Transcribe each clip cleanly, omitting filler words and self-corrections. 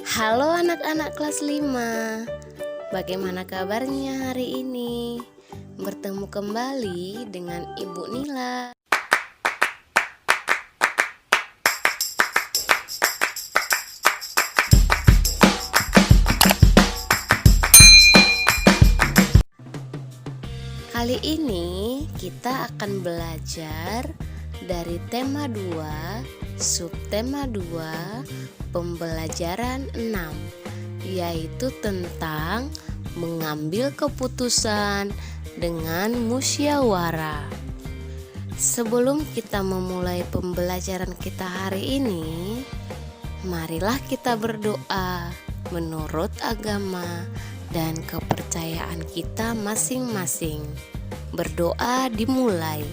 Halo anak-anak kelas 5. Bagaimana kabarnya hari ini? Bertemu kembali dengan Ibu Nila. Kali ini kita akan belajar dari tema 2, subtema 2, pembelajaran 6, yaitu tentang mengambil keputusan dengan musyawarah. Sebelum kita memulai pembelajaran kita hari ini, marilah kita berdoa menurut agama dan kepercayaan kita masing-masing. Berdoa dimulai.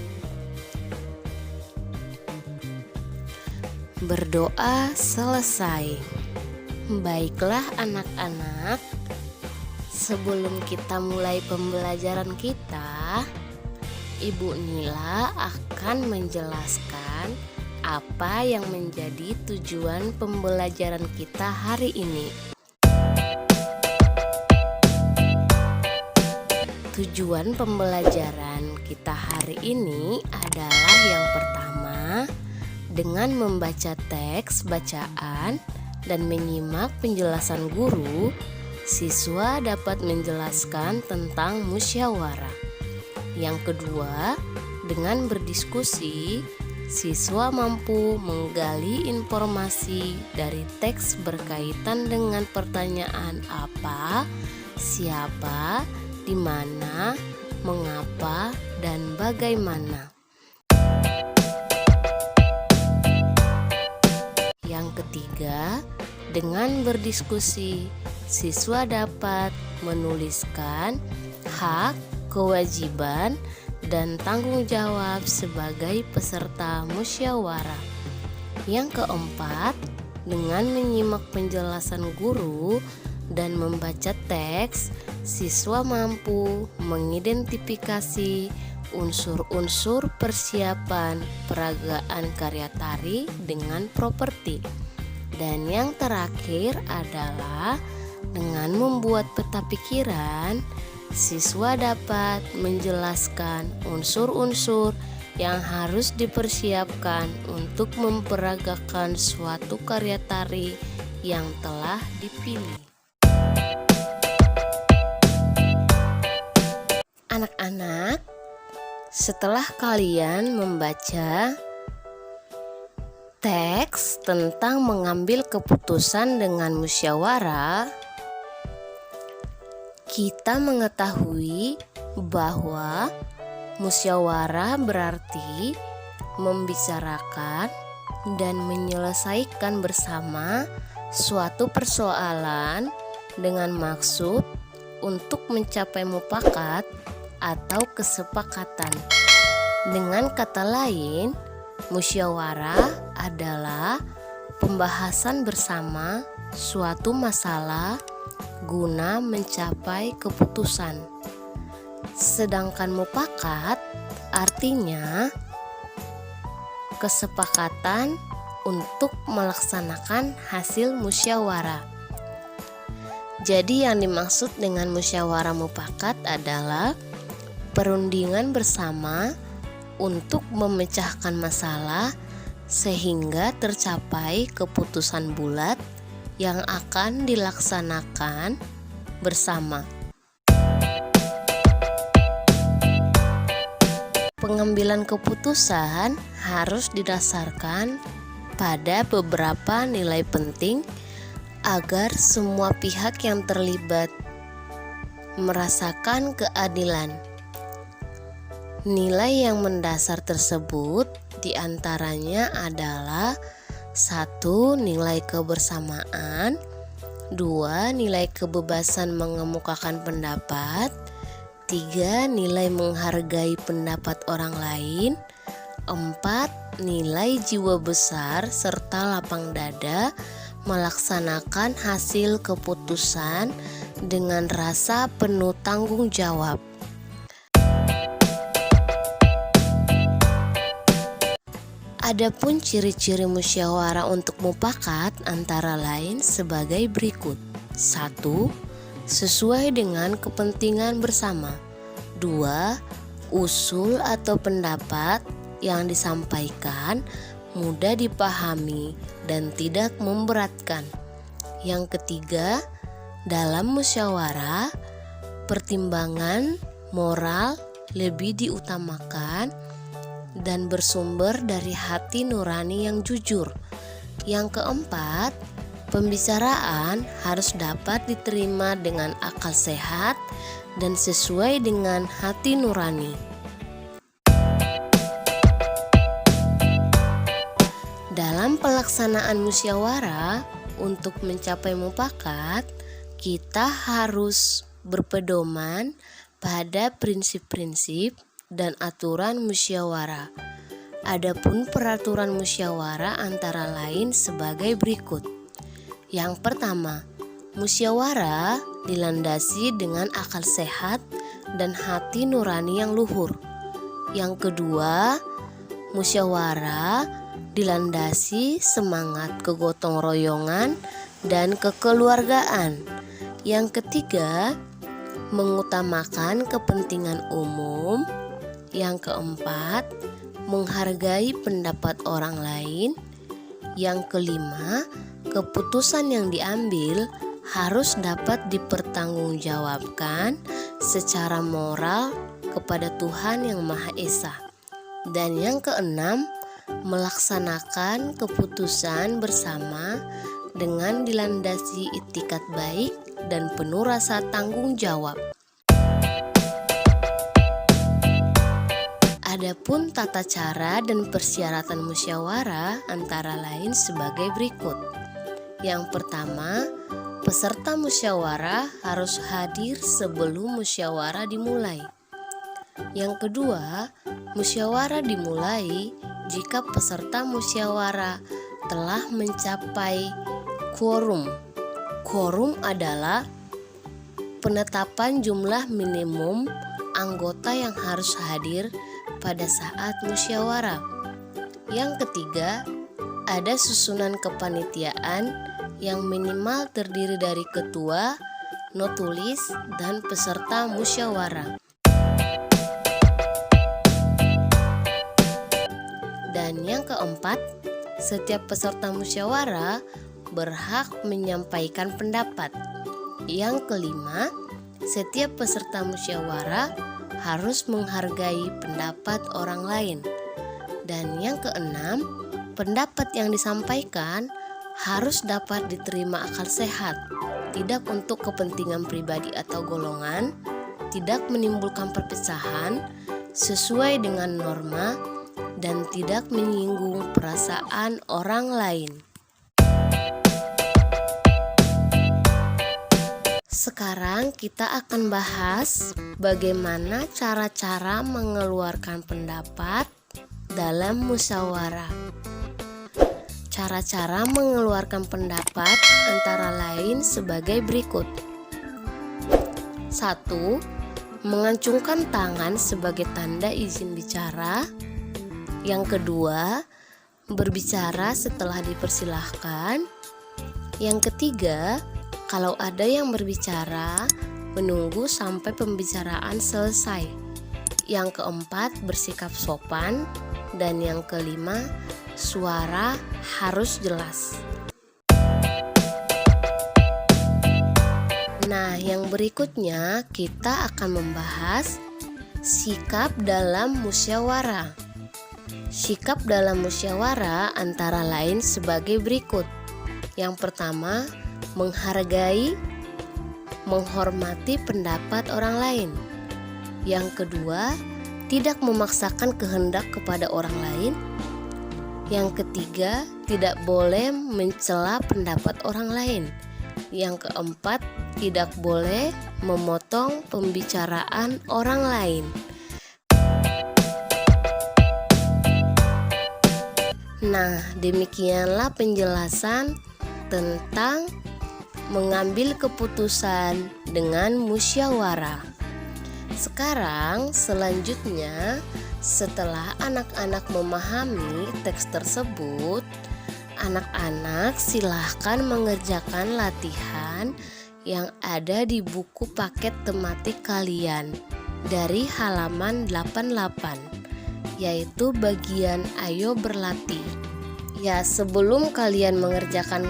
Berdoa selesai. Baiklah anak-anak, sebelum kita mulai pembelajaran kita, Ibu Nila akan menjelaskan apa yang menjadi tujuan pembelajaran kita hari ini. Tujuan pembelajaran kita hari ini adalah yang pertama, dengan membaca teks bacaan dan menyimak penjelasan guru, siswa dapat menjelaskan tentang musyawarah. Yang kedua, dengan berdiskusi, siswa mampu menggali informasi dari teks berkaitan dengan pertanyaan apa, siapa, di mana, mengapa, dan bagaimana. Yang ketiga, dengan berdiskusi, siswa dapat menuliskan hak, kewajiban, dan tanggung jawab sebagai peserta musyawarah. Yang keempat, dengan menyimak penjelasan guru dan membaca teks, siswa mampu mengidentifikasi unsur-unsur persiapan peragaan karya tari dengan properti. Dan yang terakhir adalah dengan membuat peta pikiran, siswa dapat menjelaskan unsur-unsur yang harus dipersiapkan untuk memperagakan suatu karya tari yang telah dipilih. Anak-anak, setelah kalian membaca teks tentang mengambil keputusan dengan musyawarah, kita mengetahui bahwa musyawarah berarti membicarakan dan menyelesaikan bersama suatu persoalan dengan maksud untuk mencapai mufakat atau kesepakatan. Dengan kata lain, musyawarah adalah pembahasan bersama suatu masalah guna mencapai keputusan. Sedangkan mufakat artinya kesepakatan untuk melaksanakan hasil musyawarah. Jadi yang dimaksud dengan musyawarah mufakat adalah perundingan bersama untuk memecahkan masalah sehingga tercapai keputusan bulat yang akan dilaksanakan bersama. Pengambilan keputusan harus didasarkan pada beberapa nilai penting agar semua pihak yang terlibat merasakan keadilan. Nilai yang mendasar tersebut diantaranya adalah 1. Nilai kebersamaan, 2. Nilai kebebasan mengemukakan pendapat, 3. Nilai menghargai pendapat orang lain, 4. Nilai jiwa besar serta lapang dada melaksanakan hasil keputusan dengan rasa penuh tanggung jawab. Adapun ciri-ciri musyawarah untuk mufakat antara lain sebagai berikut. 1. Sesuai dengan kepentingan bersama. 2. Usul atau pendapat yang disampaikan mudah dipahami dan tidak memberatkan. Yang ketiga, dalam musyawarah, pertimbangan moral lebih diutamakan dan bersumber dari hati nurani yang jujur. Yang keempat, pembicaraan harus dapat diterima dengan akal sehat dan sesuai dengan hati nurani. Dalam pelaksanaan musyawarah untuk mencapai mufakat, kita harus berpedoman pada prinsip-prinsip dan aturan musyawarah. Adapun peraturan musyawarah antara lain sebagai berikut. Yang pertama, musyawarah dilandasi dengan akal sehat dan hati nurani yang luhur. Yang kedua, musyawarah dilandasi semangat kegotong royongan dan kekeluargaan. Yang ketiga, mengutamakan kepentingan umum. Yang keempat, menghargai pendapat orang lain. Yang kelima, keputusan yang diambil harus dapat dipertanggungjawabkan secara moral kepada Tuhan Yang Maha Esa. Dan yang keenam, melaksanakan keputusan bersama dengan dilandasi itikat baik dan penuh rasa tanggung jawab. Adapun tata cara dan persyaratan musyawarah antara lain sebagai berikut. Yang pertama, peserta musyawarah harus hadir sebelum musyawarah dimulai. Yang kedua, musyawarah dimulai jika peserta musyawarah telah mencapai quorum. Quorum adalah penetapan jumlah minimum anggota yang harus hadir pada saat musyawarah. Yang ketiga, ada susunan kepanitiaan yang minimal terdiri dari ketua, notulis, dan peserta musyawarah. Dan yang keempat, setiap peserta musyawarah berhak menyampaikan pendapat. Yang kelima, setiap peserta musyawarah harus menghargai pendapat orang lain. Dan yang keenam, pendapat yang disampaikan harus dapat diterima akal sehat, tidak untuk kepentingan pribadi atau golongan, tidak menimbulkan perpecahan, sesuai dengan norma, dan tidak menyinggung perasaan orang lain. Sekarang kita akan bahas bagaimana cara-cara mengeluarkan pendapat dalam musyawarah. Cara-cara mengeluarkan pendapat antara lain sebagai berikut. 1. Mengacungkan tangan sebagai tanda izin bicara. Yang kedua, berbicara setelah dipersilahkan. Yang ketiga, kalau ada yang berbicara, menunggu sampai pembicaraan selesai. Yang keempat, bersikap sopan. Dan yang kelima, suara harus jelas. Nah, yang berikutnya kita akan membahas sikap dalam musyawarah. Sikap dalam musyawarah antara lain sebagai berikut. Yang pertama, menghargai, menghormati pendapat orang lain. Yang kedua, tidak memaksakan kehendak kepada orang lain. Yang ketiga, tidak boleh mencela pendapat orang lain. Yang keempat, tidak boleh memotong pembicaraan orang lain. Nah, demikianlah penjelasan tentang mengambil keputusan dengan musyawarah. Sekarang selanjutnya Setelah anak-anak memahami teks tersebut, anak-anak silahkan mengerjakan latihan yang ada di buku paket tematik kalian dari halaman 88, yaitu bagian Ayo Berlatih. Ya, sebelum kalian mengerjakan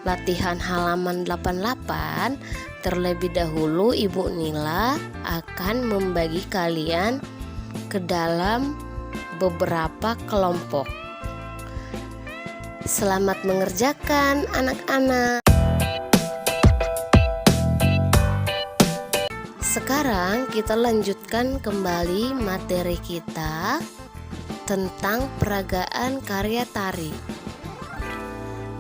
latihan halaman 88, terlebih dahulu Ibu Nila akan membagi kalian ke dalam beberapa kelompok. Selamat mengerjakan anak-anak. Sekarang kita lanjutkan kembali materi kita tentang peragaan karya tari.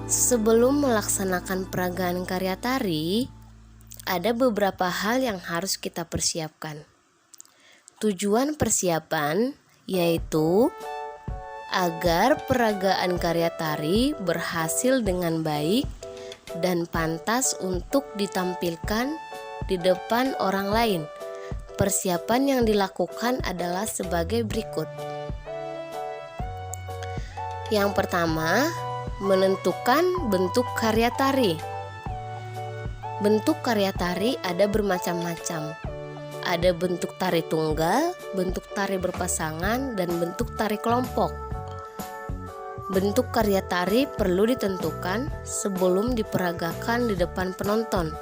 Sebelum melaksanakan peragaan karya tari, ada beberapa hal yang harus kita persiapkan. Tujuan persiapan yaitu agar peragaan karya tari berhasil dengan baik dan pantas untuk ditampilkan di depan orang lain. Persiapan yang dilakukan adalah sebagai berikut. Yang pertama, menentukan bentuk karya tari. Bentuk karya tari ada bermacam-macam. Ada bentuk tari tunggal, bentuk tari berpasangan, dan bentuk tari kelompok. Bentuk karya tari perlu ditentukan sebelum diperagakan di depan penonton.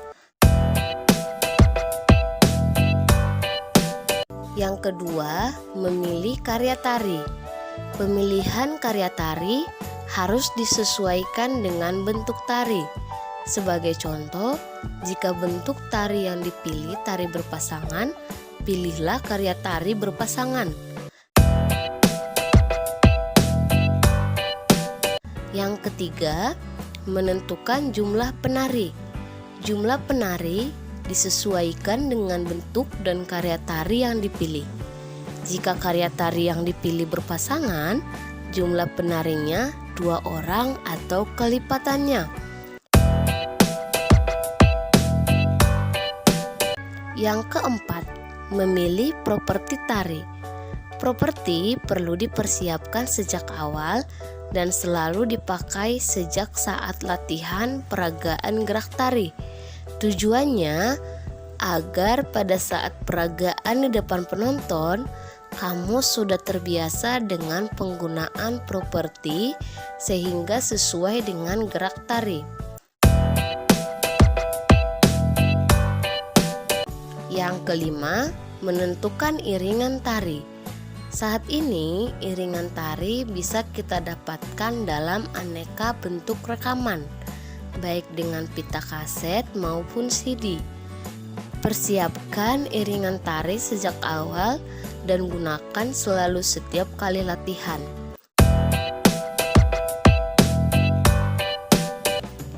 Yang kedua, memilih karya tari. Pemilihan karya tari harus disesuaikan dengan bentuk tari. Sebagai contoh, jika bentuk tari yang dipilih tari berpasangan, pilihlah karya tari berpasangan. Yang ketiga, menentukan jumlah penari. Jumlah penari disesuaikan dengan bentuk dan karya tari yang dipilih. Jika karya tari yang dipilih berpasangan, jumlah penarinya 2 orang atau kelipatannya. Yang keempat, memilih properti tari. Properti perlu dipersiapkan sejak awal dan selalu dipakai sejak saat latihan peragaan gerak tari. Tujuannya agar pada saat peragaan di depan penonton, kamu sudah terbiasa dengan penggunaan properti sehingga sesuai dengan gerak tari. Yang kelima, menentukan iringan tari. Saat ini, iringan tari bisa kita dapatkan dalam aneka bentuk rekaman, baik dengan pita kaset maupun CD. Persiapkan iringan tari sejak awal dan gunakan selalu setiap kali latihan.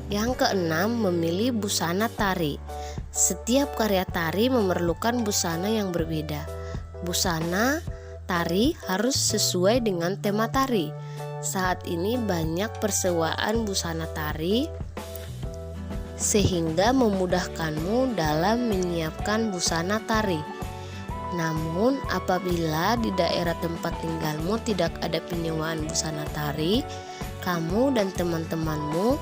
Yang keenam, memilih busana tari. Setiap karya tari memerlukan busana yang berbeda. Busana tari harus sesuai dengan tema tari. Saat ini banyak persewaan busana tari sehingga memudahkanmu dalam menyiapkan busana tari. Namun apabila di daerah tempat tinggalmu tidak ada penyewaan busana tari, kamu dan teman-temanmu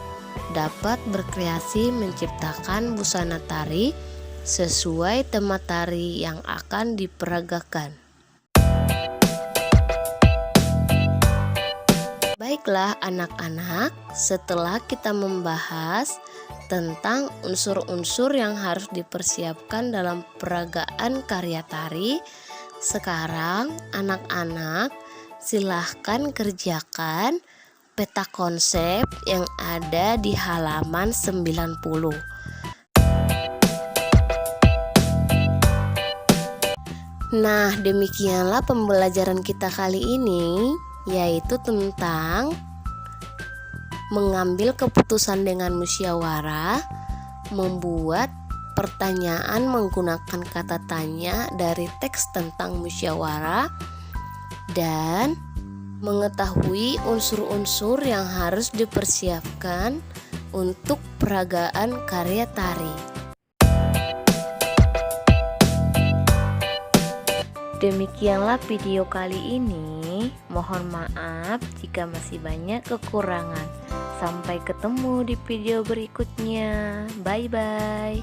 dapat berkreasi menciptakan busana tari sesuai tema tari yang akan diperagakan. Baiklah anak-anak, setelah kita membahas tentang unsur-unsur yang harus dipersiapkan dalam peragaan karya tari, sekarang anak-anak silahkan kerjakan peta konsep yang ada di halaman 90. Nah, demikianlah pembelajaran kita kali ini, yaitu tentang mengambil keputusan dengan musyawarah, membuat pertanyaan menggunakan kata tanya dari teks tentang musyawarah, dan mengetahui unsur-unsur yang harus dipersiapkan untuk peragaan karya tari. Demikianlah video kali ini. Mohon maaf jika masih banyak kekurangan. Sampai ketemu di video berikutnya. Bye bye.